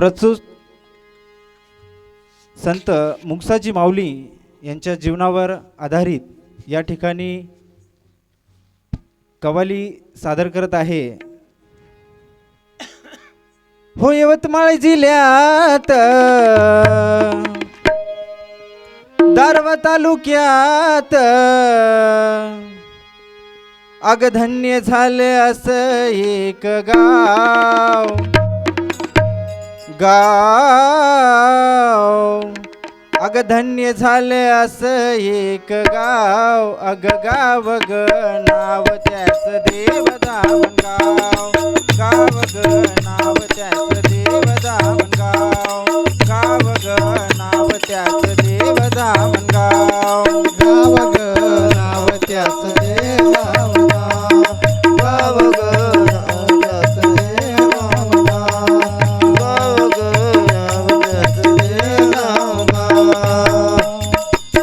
प्रस्तुत संत मुक्साजी माऊली यांच्या जीवनावर आधारित या ठिकाणी कव्वाली सादर करत आहे। हो यवतमाळ जिल्ह्यात दारवा तालुक्यात अगधन्य झाले असं एक गाव अगधन्य झाले असं एक गाव अग गाव ग नाव त्याच देवदामन गाव गाव ग नाव त्याच देवदामन गाव गाव ग नाव त्याच देवदामन गाव गाव ग नाव त्याच देवामन गाव गाव ग नाव त्याच देवामन गाव गाव ग नाव त्याच देवामन गाव।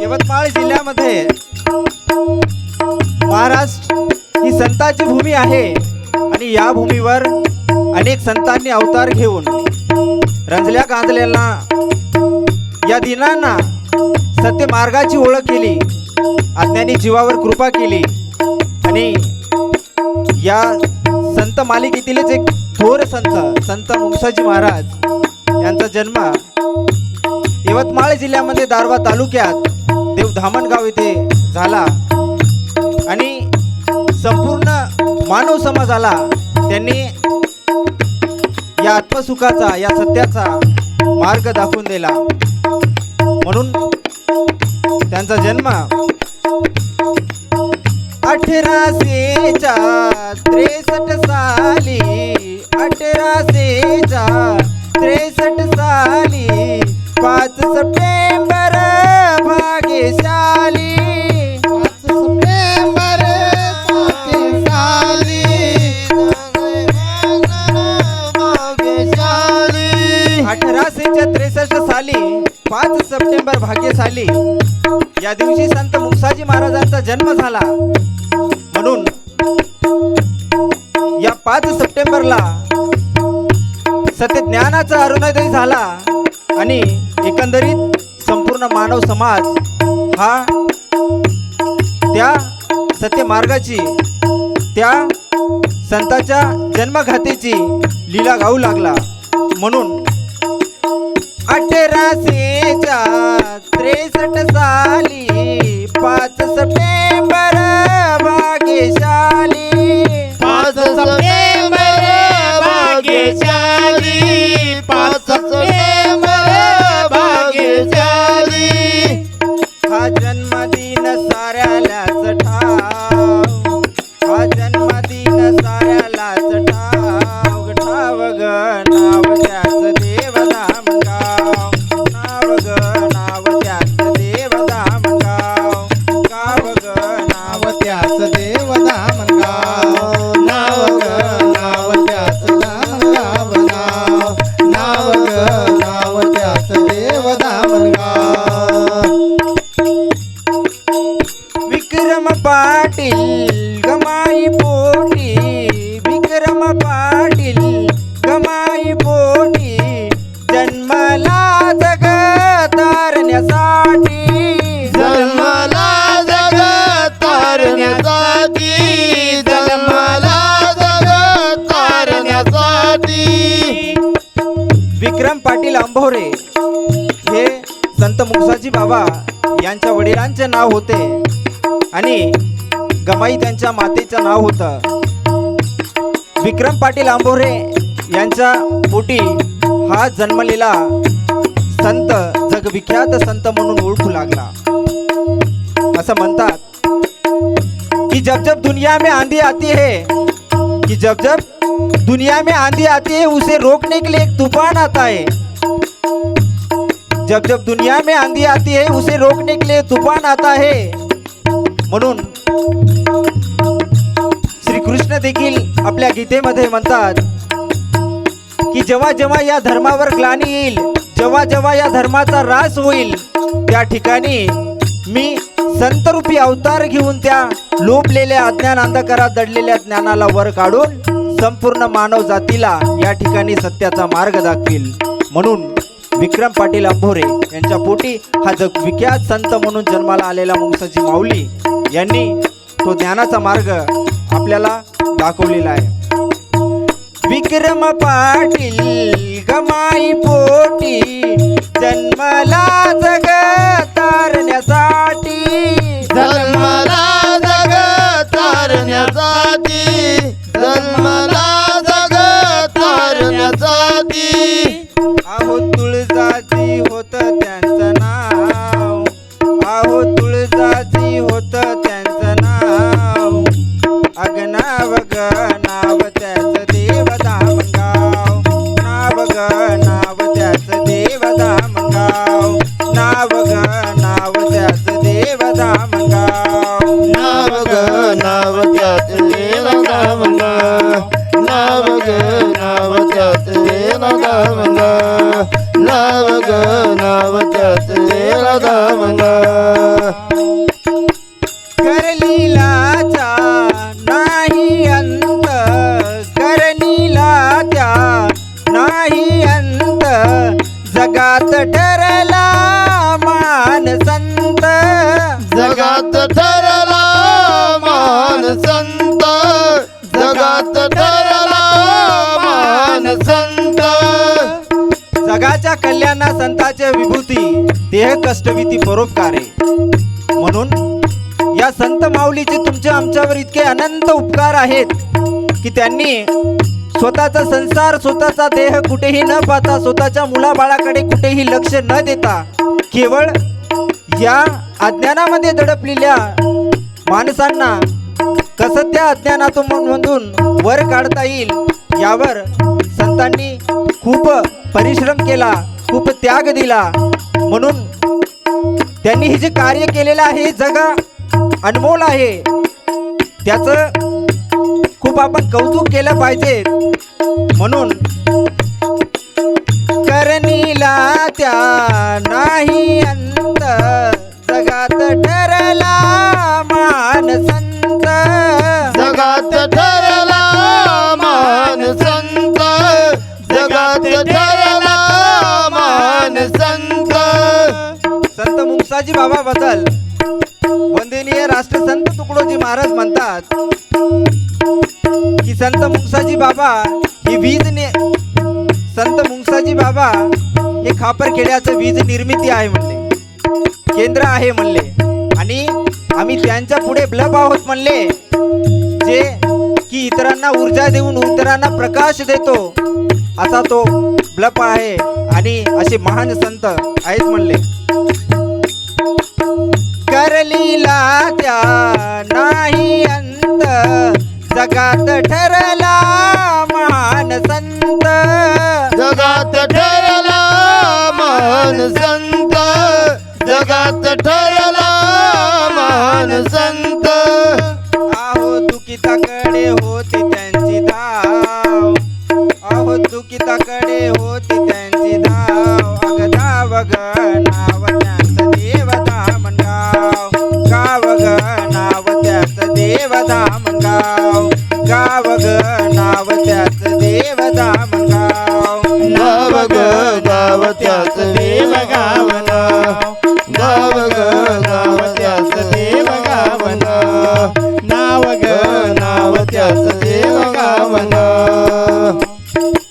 यवतमाळ जिल्ह्यामध्ये महाराष्ट्र ही संतांची भूमी आहे आणि या भूमीवर अनेक संतांनी अवतार घेऊन रंजल्या गांजलेला या दिनांना सत्य मार्गाची ओळख केली, अज्ञानी जीवावर कृपा केली आणि या संत मालिकेतीलच एक थोर संत मुक्साजी महाराज यांचा जन्म यवतमाळ जिल्ह्यामध्ये दारवा तालुक्यात देवधामन गाव येथे झाला आणि संपूर्ण मानव समाजाला त्यांनी या आत्मसुखाचा या सत्याचा मार्ग दाखवून दिला। म्हणून त्यांचा जन्म 1863 साली 1863 साली 5 सप्टेंबर भाग्यशाली 5 सप्टेंबर भाग्यशाली 1863 साली 5 सप्टेंबर भाग्यशाली या दिवशी संत मुक्साजी महाराजांचा जन्म झाला। म्हणून या 5 सप्टेंबरला सत्य ज्ञानाचा अरुणोदय झाला आणि एकंदरीत संपूर्ण मानव समाज हा त्या सत्य मार्गाची त्या संतांच्या जन्मगाथेची लीला गाऊ लागला। म्हणून 1863 साली 5 सप्टेंबर भाग्यशाली 5 सप्टेंबर भाग्यशाली 5 सप्टेंबर भाग्यशाली। हा जन्मदिन साऱ्यालाच ठाव हा जन्मदिन साऱ्यालाच ठाव ठाव ग नाव त्याच देवदामन गाव नाव ग नाव त्याच देवदामन गाव गाव ग नाव त्याच देवदामन गाव नाव ग नाव त्याच देवदामन गाव नाव ग नाव त्याच देवदामन गाव। विक्रम पाटील गमाई पोटी विक्रम पाटील गमाई पोटी जन्मला जग तारण्यासाठी जन्माला जगत तारण्यासाठी जन्माला जगत तारण्यासाठी। विक्रम पाटील अंभोरे हे संत मुक्साजी बाबा यांच्या वडिलांचे नाव होते आणि गमाई त्यांच्या मातेचं नाव होतं। विक्रम पाटील अंभोरे यांच्या पोटी हा जन्मलेला संत जगविख्यात संत म्हणून ओळखू लागला। असं म्हणतात कि जब जब दुनिया में आंधी आती है कि जब जब दुनिया में आंधी आती है उसे रोकने के लिए एक तूफान आता है जब जब दुनिया में आंधी आती है उसे रोकने के लिए तूफान आता है। म्हणून श्री कृष्ण देखील आपल्या गीतेमध्ये म्हणतात की जेव्हा जेव्हा या धर्मावर ग्लानी येईल जेव्हा जेव्हा या धर्माचा ऱ्हास होईल त्या ठिकाणी मी संतरूपी अवतार घेऊन त्या लोपलेल्या अज्ञान अंधकारात दडलेल्या ज्ञानाला वर काढून संपूर्ण मानव जातीला या ठिकाणी सत्याचा मार्ग दाखवील। म्हणून विक्रम पाटील अंभोरे यांच्या पोटी हा जग विख्यात संत म्हणून जन्माला आलेला मुंगसाजी माऊली यांनी तो ज्ञानाचा मार्ग आपल्याला दाखवलेला आहे. विक्रम पाटील गमाई पोटी जन्मला जग तारण्यासाठी, जन्मला जग तारण्यासाठी, जन्मला जग तारण्यासाठी. आहो तुळजाजी होत त्यांचं नाव, आहो तुळजाजी होत त्यांचं नाव, अगनाव ग नाव त्याचं देवदामगाव, नाव ग नाव त्याचं देवदामगाव, नाव ग नाव त्याचं देवदामगाव. नाव ग नाव त्याच देवदामगा, नाव ग नाव त्याच देवदामगा, नाव ग नाव त्याच देवदामगा. करलीलाचा नाही अंत, करलीलाच्या नाही अंत, जगात ठरला मान संत, जगात ठरला मान संत, जगात ठरला मान संत. जगाच्या कल्याणा संताचे विभूती देह कष्टविती परोपकार आहे. म्हणून या संत माऊलीचे तुमचे आमच्यावर इतके अनंत उपकार आहेत की त्यांनी स्वतःचा संसार, स्वतःचा देह कुठेही न पाहता, स्वतःच्या मुलाबाळाकडे कुठेही लक्ष न देता, केवळ या अज्ञानामध्ये दडपलेल्या माणसांना कसं त्या अज्ञानातून वर काढता येईल यावर संतांनी खूप परिश्रम केला, खूप त्याग दिला. म्हणून त्यांनी हे जे कार्य केलेलं आहे जग अनमोल आहे, त्याचं खूप आपण कौतुक केलं पाहिजे. म्हणून करणीला त्या नाही अंत, जगात ठरला मान संत, जगात ठरला मान संत, जगात ठरला मान संत. संत मुंगसाजी बाबा बद्दल वंदनीय राष्ट्रसंत तुकडोजी महाराज म्हणतात की संत मुंगसाजी बाबा ही संत मुंगसाजी बाबा हे खापरखेड्याचं वीज निर्मिती आहे म्हणले, केंद्र आहे म्हणले, आणि आम्ही त्यांच्या पुढे बल्ब आहोत म्हणले, जे की इतरांना ऊर्जा देऊन इतरांना प्रकाश देतो असा तो बल्ब आहे. आणि असे महान संत आहेत म्हणले. करलीला त्या नाही अंत, जगात ठरला महान संत, जगात ठरला मान संत, जगात ठरला मान संत. आहो दुखिताकडे होती त्यांची धाव, आहो दुखिताकडे होती त्यांची धाव, अग धाव ग नाव त्याचं देवदामगाव, गाव ग नाव त्याचं देवदामगाव, गाव ग नाव त्याचं देवदामगाव. नाव ग गाव त्याच देव गावना, नाव ग नाव त्याच देव गावना, नाव ग नाव त्याच देव गावना.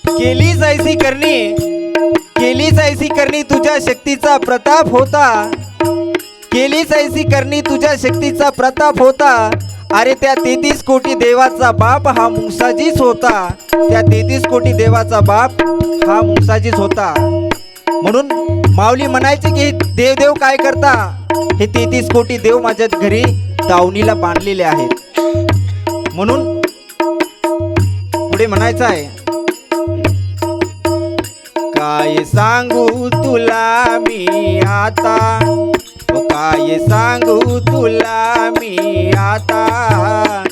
केली जायसी करणी तुझ्या शक्तीचा प्रताप होता, केली जायसी करणी तुझ्या शक्तीचा प्रताप होता. अरे त्या 33 कोटी देवाचा बाप हा मुंगसाजीच होता, त्या 33 कोटी देवाचा बाप हा मुंगसाजीच होता. म्हणून माऊली म्हणायचे की देव देव काय करता, हे 33 कोटी देव माझ्या घरी दावणीला बांधलेले आहेत. म्हणून पुढे म्हणायचं आहे, काय सांगू तुला मी आता, काय सांगू तुला मी आता,